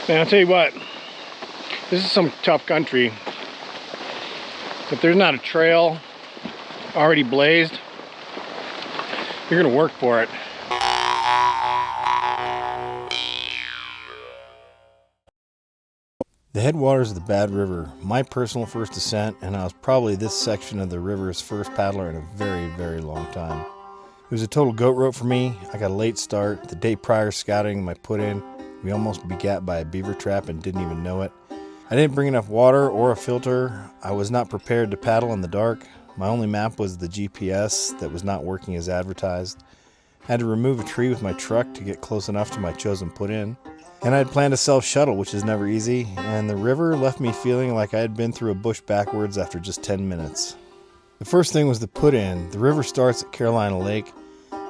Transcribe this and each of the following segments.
Man, I'll tell you what, this is some tough country. If there's not a trail already blazed, you're gonna work for it. The headwaters of the Bad River, my personal first ascent, and I was probably this section of the river's first paddler in a very, very long time. It was a total goat rope for me. I got a late start. The day prior scouting my put-in, we almost begat by a beaver trap and didn't even know it. I didn't bring enough water or a filter. I was not prepared to paddle in the dark. My only map was the GPS that was not working as advertised. I had to remove a tree with my truck to get close enough to my chosen put-in. And I had planned a self-shuttle, which is never easy, and the river left me feeling like I had been through a bush backwards after just 10 minutes. The first thing was the put-in. The river starts at Carolina Lake.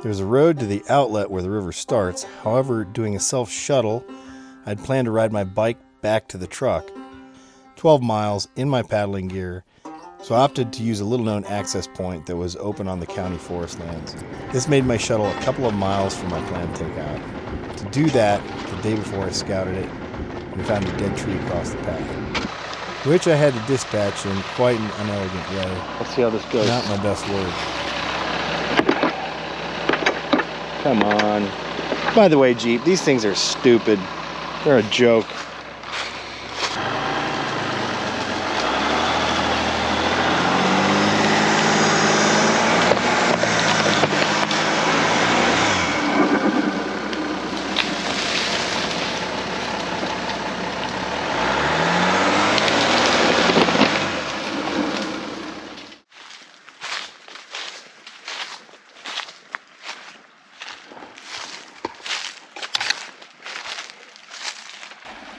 There's a road to the outlet where the river starts. However, doing a self-shuttle, I'd planned to ride my bike back to the truck. 12 miles in my paddling gear, so I opted to use a little-known access point that was open on the county forest lands. This made my shuttle a couple of miles from my planned takeout. To do that, the day before I scouted it, we found a dead tree across the path, which I had to dispatch in quite an unelegant way. Let's see how this goes. Not my best work. Come on. By the way, Jeep, these things are stupid. They're a joke.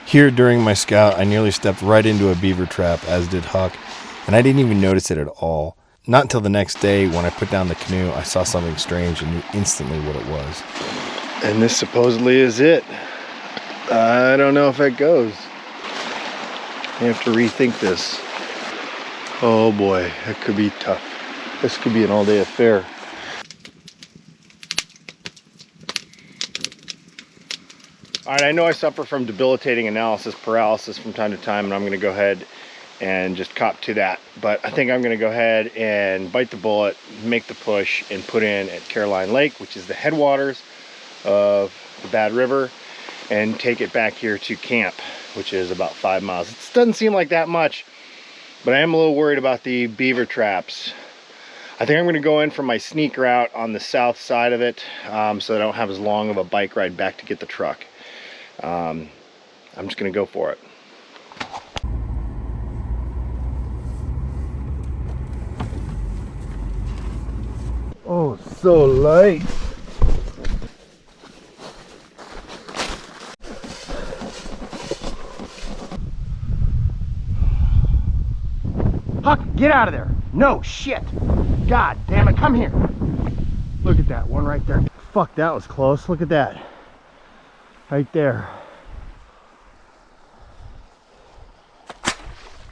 Here during my scout, I nearly stepped right into a beaver trap, as did Huck, and I didn't even notice it at all. Not until the next day, when I put down the canoe, I saw something strange and knew instantly what it was. And this supposedly is it. I don't know if it goes. I have to rethink this. Oh boy, that could be tough. This could be an all-day affair. All right, I know I suffer from debilitating analysis paralysis from time to time, and I'm going to go ahead and just cop to that. But I think I'm going to go ahead and bite the bullet, make the push, and put in at Caroline Lake, which is the headwaters of the Bad River, and take it back here to camp, which is about 5 miles. It doesn't seem like that much, but I am a little worried about the beaver traps. I think I'm going to go in for my sneak route on the south side of it, so I don't have as long of a bike ride back to get the truck. I'm just going to go for it. Oh, so light. Huck, get out of there. No shit. God damn it, come here. Look at that one right there. Fuck, that was close. Look at that. Right there.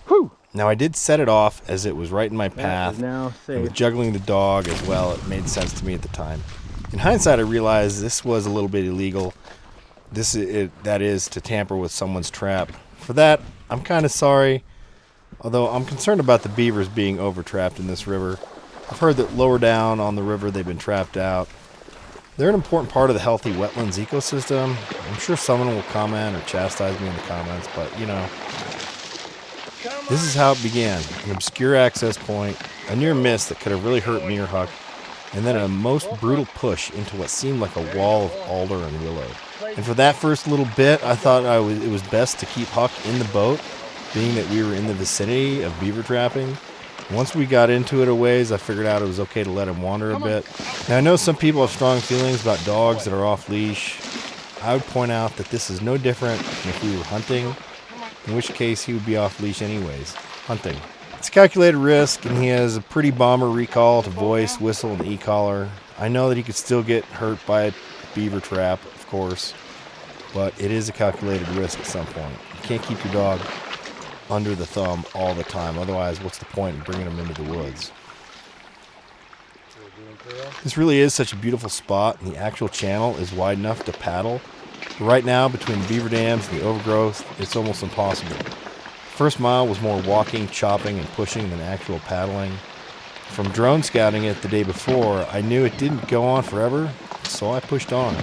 Whew. Now I did set it off as it was right in my That path. is now And safe. with juggling the dog as well, it made sense to me at the time. In hindsight, I realized this was a little bit illegal. That is to tamper with someone's trap. For that, I'm kind of sorry. Although I'm concerned about the beavers being over-trapped in this river. I've heard that lower down on the river they've been trapped out. They're an important part of the healthy wetlands ecosystem. I'm sure someone will comment or chastise me in the comments, but you know. This is how it began. An obscure access point, a near miss that could have really hurt me or Huck, and then a most brutal push into what seemed like a wall of alder and willow. And for that first little bit, I thought it was best to keep Huck in the boat, being that we were in the vicinity of beaver trapping. Once we got into it a ways, I figured out it was okay to let him wander a bit. Now, I know some people have strong feelings about dogs that are off leash. I would point out that this is no different than if we were hunting, in which case he would be off leash anyways, hunting. It's a calculated risk, and he has a pretty bomber recall to voice, whistle, and e-collar. I know that he could still get hurt by a beaver trap, of course, but it is a calculated risk at some point. You can't keep your dog under the thumb all the time. Otherwise, what's the point in bringing them into the woods? This really is such a beautiful spot, and the actual channel is wide enough to paddle Right now, between the beaver dams and the overgrowth, it's almost impossible. First mile was more walking, chopping, and pushing than actual paddling. From drone scouting it the day before, I knew it didn't go on forever, so I pushed on.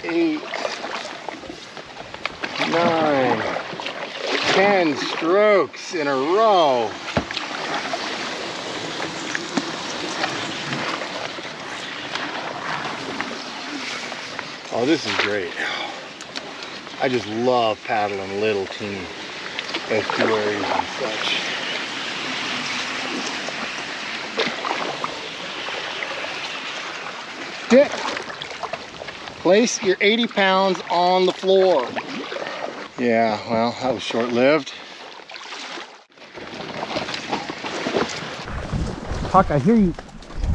8, 9, 10 strokes in a row. Oh, this is great. I just love paddling little teeny estuaries and such. Hit. Place your 80 pounds on the floor. Yeah, well, that was short-lived. Huck, I hear you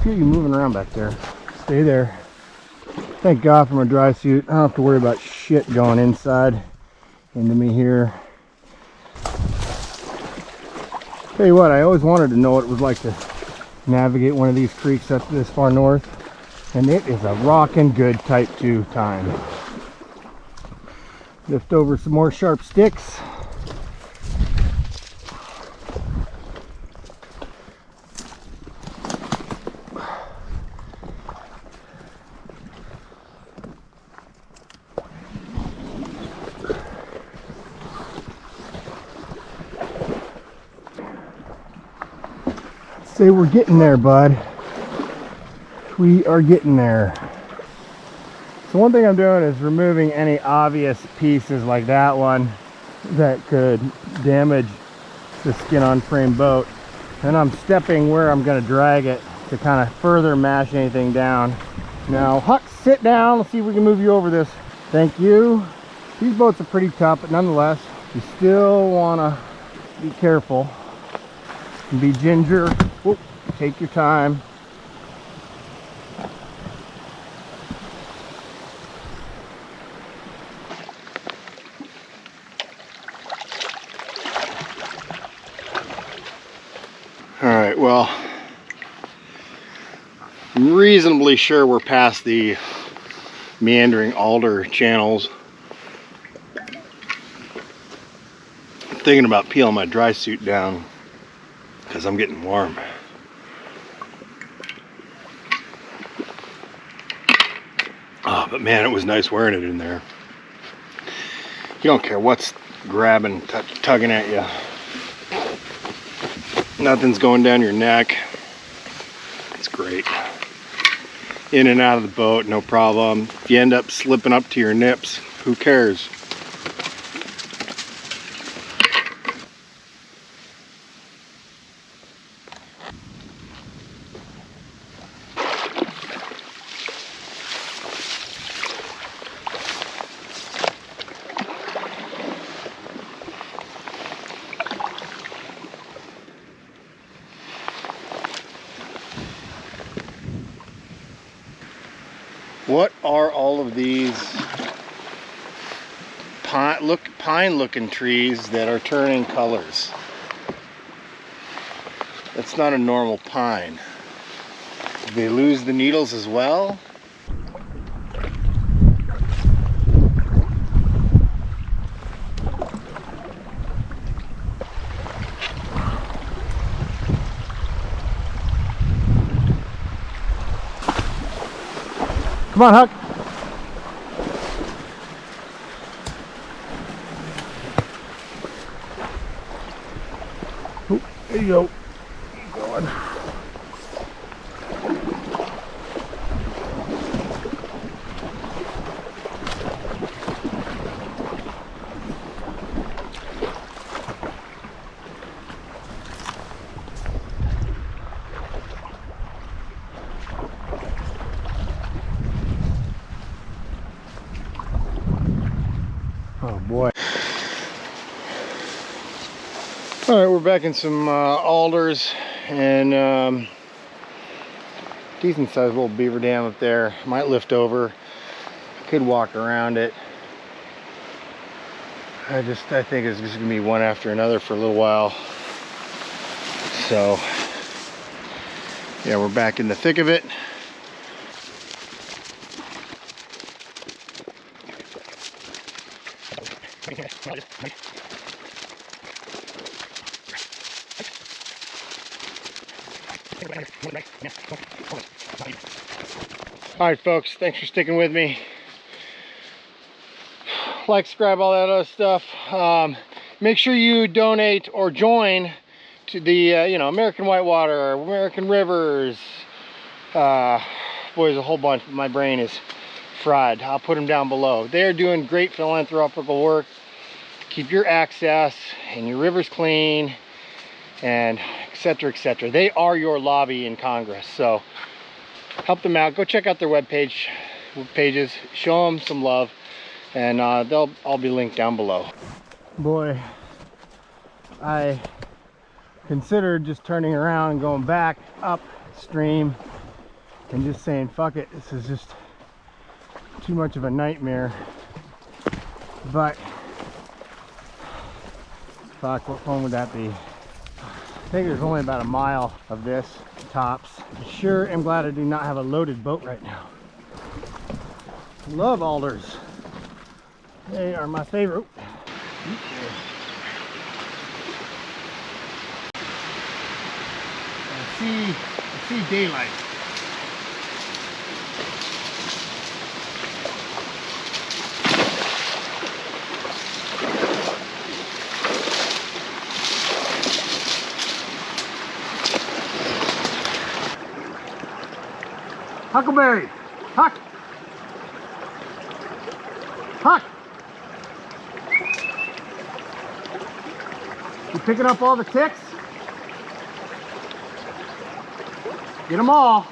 moving around back there. Stay there. Thank God for my dry suit. I don't have to worry about shit going inside into me here. Tell you what, I always wanted to know what it was like to navigate one of these creeks up this far north. And it is a rockin' good type 2 time. Lift over some more sharp sticks. Say we're getting there, bud. We are getting there. So one thing I'm doing is removing any obvious pieces like that one that could damage the skin on frame boat. And I'm stepping where I'm going to drag it to kind of further mash anything down. Now, Huck, sit down. Let's see if we can move you over this. Thank you. These boats are pretty tough, but nonetheless, you still want to be careful and be ginger. Whoop, take your time. Alright, well, I'm reasonably sure we're past the meandering alder channels. I'm thinking about peeling my dry suit down because I'm getting warm. Oh, but man, it was nice wearing it in there. You don't care what's grabbing, tugging at you. Nothing's going down your neck. It's great. In and out of the boat, no problem. If you end up slipping up to your nips, who cares? What are all of these pine looking trees that are turning colors? That's not a normal pine. Did they lose the needles as well? Come on, Huck. Oh, there you go. Keep going. Oh boy. All right, we're back in some alders and decent sized little beaver dam up there. Might lift over. Could walk around it. I think it's just gonna be one after another for a little while. So Yeah, we're back in the thick of it. All right, folks, thanks for sticking with me. Like, subscribe, all that other stuff. Make sure you donate or join to the you know, American Whitewater, American Rivers. Boy, there's a whole bunch. My brain is fried. I'll put them down below. They're doing great philanthropical work. Keep your access and your rivers clean, and etc., etc. They are your lobby in Congress, so help them out. Go check out their pages. Show them some love, and they'll all be linked down below. Boy, I considered just turning around and going back upstream and just saying, fuck it, this is just too much of a nightmare. But fuck, what fun would that be? I think there's only about a mile of this tops. I sure am glad I do not have a loaded boat right now. Love alders. They are my favorite. I see daylight. Huckleberry! Huck! Huck! You picking up all the ticks? Get them all.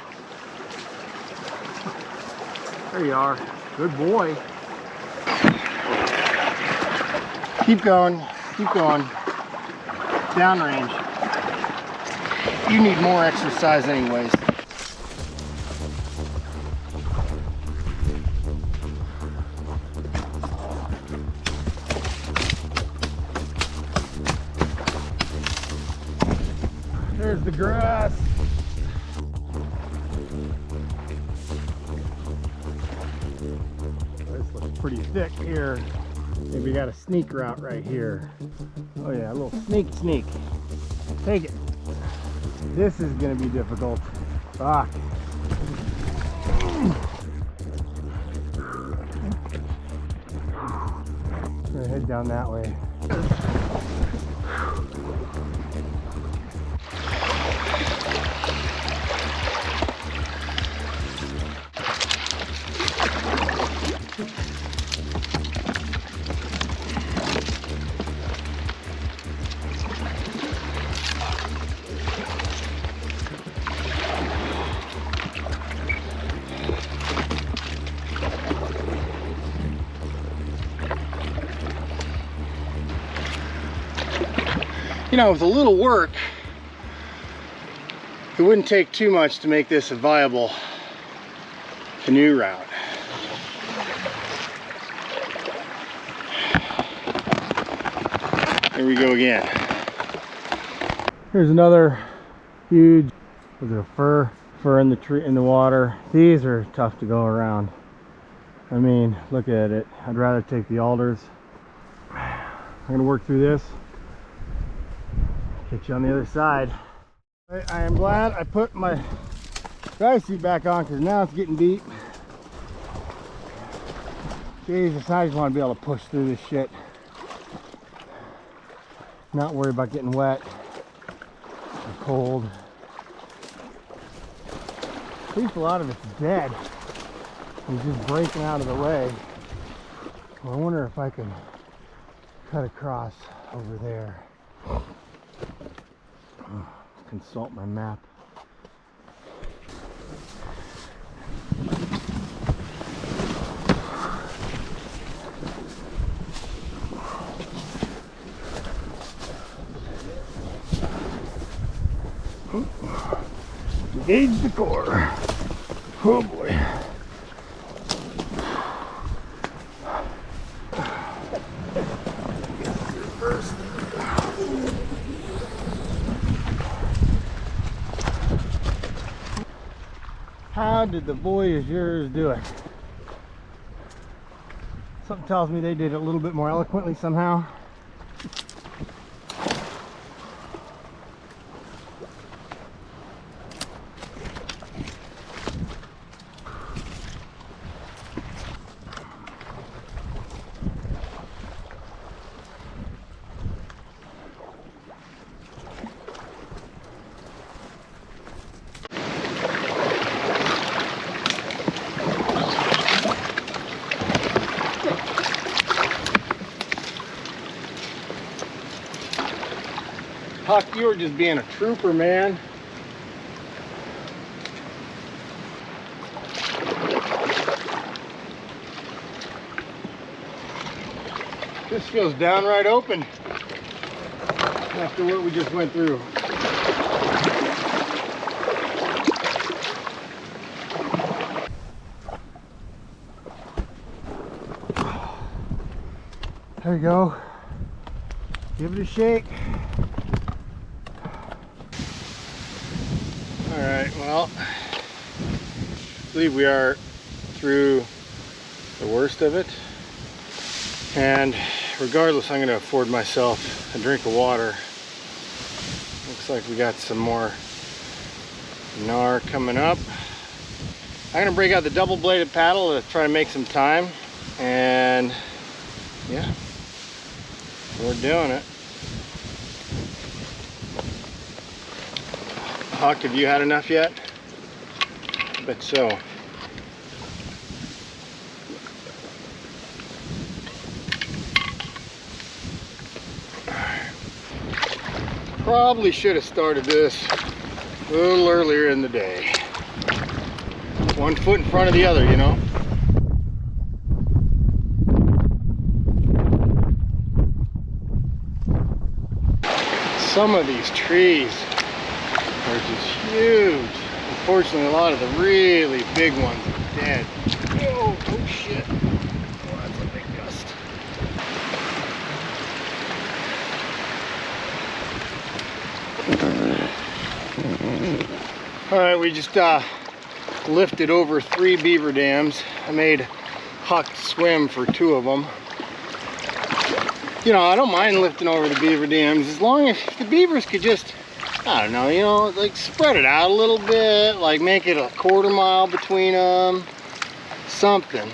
There you are. Good boy. Keep going. Keep going. Downrange. You need more exercise anyways. There's the grass. This looks pretty thick here. Maybe we got a sneak route right here. Oh yeah, a little sneak. Take it. This is gonna be difficult. Fuck. I'm gonna head down that way. You know, with a little work, it wouldn't take too much to make this a viable canoe route. Here we go again. Here's another huge, was it a fir in the tree, in the water. These are tough to go around. I mean, look at it. I'd rather take the alders. I'm gonna work through this. Get you on the other side. I am glad I put my dry suit back on because now it's getting deep. Jesus, I just want to be able to push through this shit. Not worry about getting wet or cold. At least a lot of it's dead. It's just breaking out of the way. Well, I wonder if I can cut across over there. Consult my map. Engage the core. Oh boy. How did the voyageurs do it? Something tells me they did it a little bit more eloquently somehow. Huck, you were just being a trooper, man. This feels downright open after what we just went through. There you go. Give it a shake. Alright, well, I believe we are through the worst of it. And regardless, I'm going to afford myself a drink of water. Looks like we got some more gnar coming up. I'm going to break out the double-bladed paddle to try to make some time. And yeah, we're doing it. Huck, have you had enough yet? I bet so. Probably should have started this a little earlier in the day. One foot in front of the other, you know? Some of these trees are just huge. Unfortunately, a lot of the really big ones are dead. Oh, oh shit. Oh, that's a big gust. Alright, we just lifted over 3 beaver dams. I made Huck swim for 2 of them. You know, I don't mind lifting over the beaver dams as long as the beavers could just, I don't know, you know, like spread it out a little bit, like make it a 1/4 mile between them, something.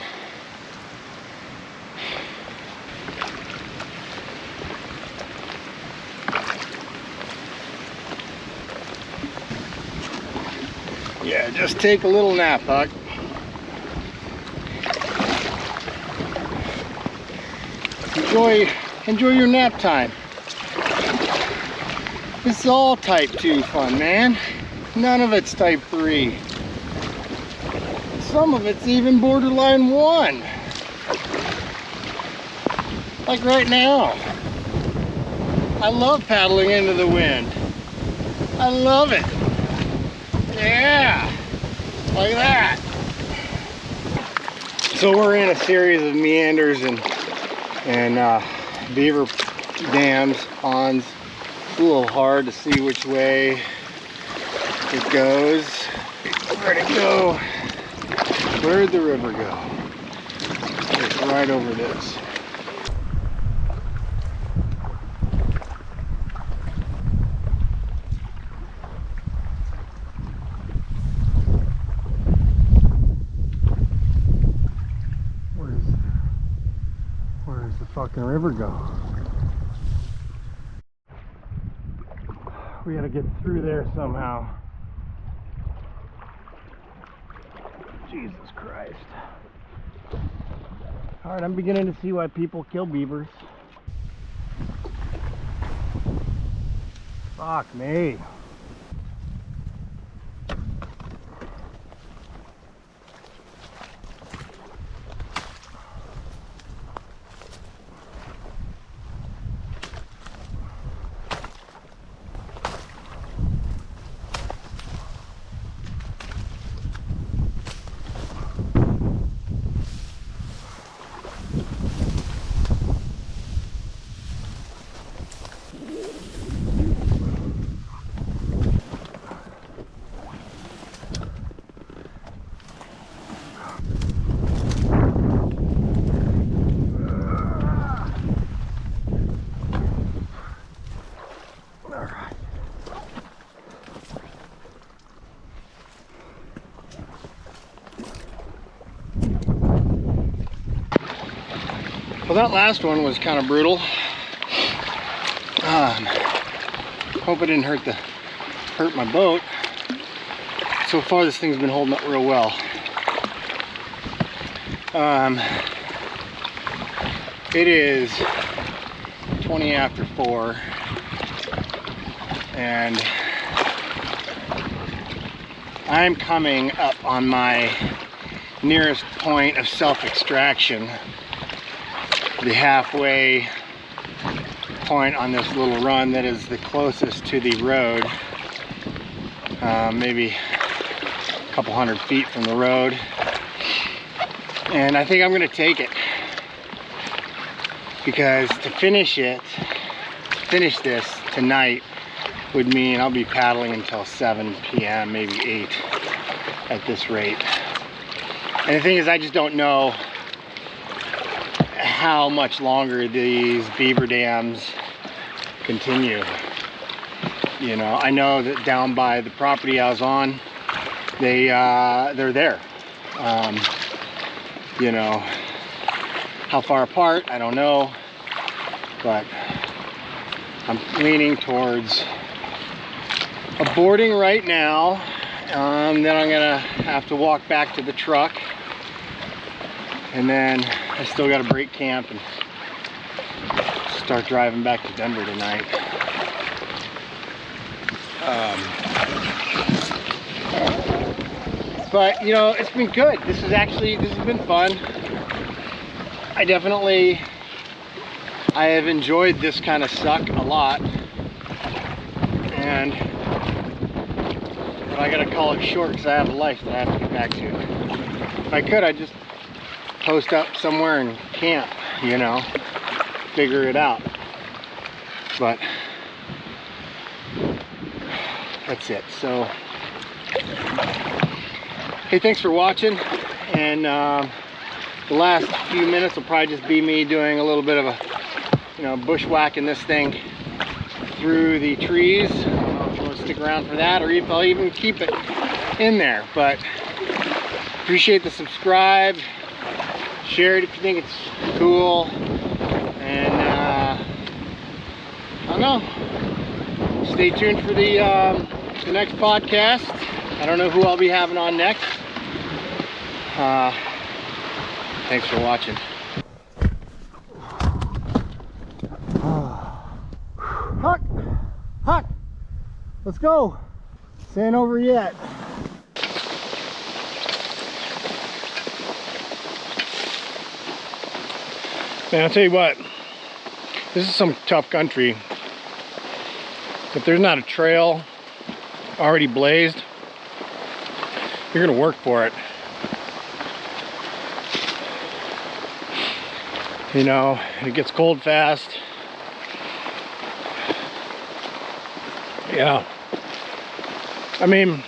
Yeah, just take a little nap, Huck. Enjoy your nap time. This is all type 2 fun, man. None of it's type 3. Some of it's even borderline 1. Like right now. I love paddling into the wind. I love it. Yeah, like that. So we're in a series of meanders and beaver dams, ponds. It's a little hard to see which way it goes. Where'd it go? Where'd the river go? It's right over this. Where's the fucking river go? We gotta get through there somehow. Jesus Christ. Alright, I'm beginning to see why people kill beavers. Fuck me. Well, that last one was kind of brutal. Hope it didn't hurt my boat. So far, this thing's been holding up real well. It is 20 after 4, and I'm coming up on my nearest point of self-extraction, the halfway point on this little run that is the closest to the road, maybe a couple hundred feet from the road. And I think I'm gonna take it, because to finish this tonight would mean I'll be paddling until 7 p.m., maybe 8 at this rate. And the thing is, I just don't know how much longer these beaver dams continue. You know, I know that down by the property I was on, they're there. You know, how far apart, I don't know, but I'm leaning towards aborting right now. Then I'm gonna have to walk back to the truck, and then I still gotta break camp and start driving back to Denver tonight. But you know, it's been good. This has been fun. I have enjoyed this kind of suck a lot, and but I gotta call it short because I have a life that I have to get back to. If I could, I'd just post up somewhere and camp, you know, figure it out. But that's it. So, hey, thanks for watching. And the last few minutes will probably just be me doing a little bit of a, you know, bushwhacking this thing through the trees. I don't know if you want to stick around for that, or if I'll even keep it in there. But appreciate the subscribe, share it if you think it's cool, and I don't know. Stay tuned for the next podcast. I don't know who I'll be having on next. Thanks for watching. Huck, let's go. This ain't over yet. Man, I'll tell you what, this is some tough country. If there's not a trail already blazed, you're gonna work for it. You know, it gets cold fast. Yeah. I mean,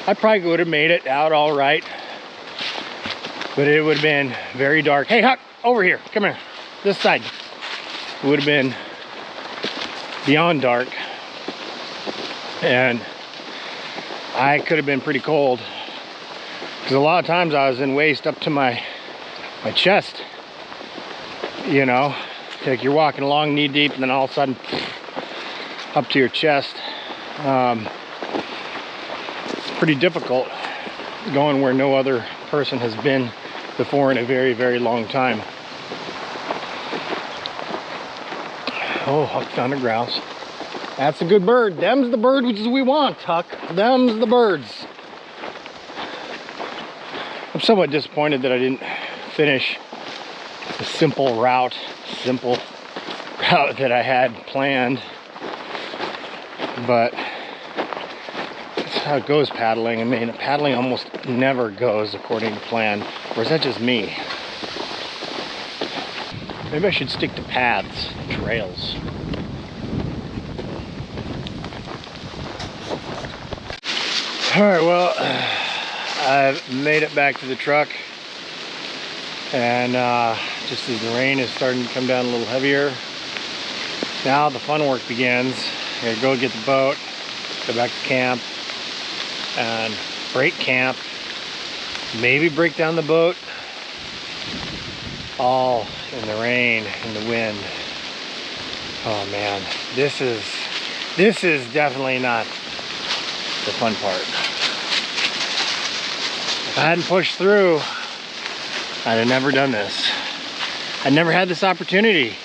I probably would have made it out all right, but it would have been very dark. Hey, Huck, over here, come here, this side. It would have been beyond dark, and I could have been pretty cold, because a lot of times I was in waist up to my chest. You know, like you're walking along knee deep, and then all of a sudden up to your chest. It's pretty difficult going where no other person has been before in a very, very long time. Oh, Huck found a grouse. That's a good bird. Them's the birds we want, Huck. Them's the birds. I'm somewhat disappointed that I didn't finish the simple route that I had planned, but that's how it goes paddling. I mean, paddling almost never goes according to plan, or is that just me? Maybe I should stick to paths, trails. All right, well, I've made it back to the truck, and just as the rain is starting to come down a little heavier, now the fun work begins. I gotta go get the boat, go back to camp, and break camp, maybe break down the boat. all in the rain and the wind. Oh man, this is definitely not the fun part. If I hadn't pushed through, I'd have never done this. I never had this opportunity.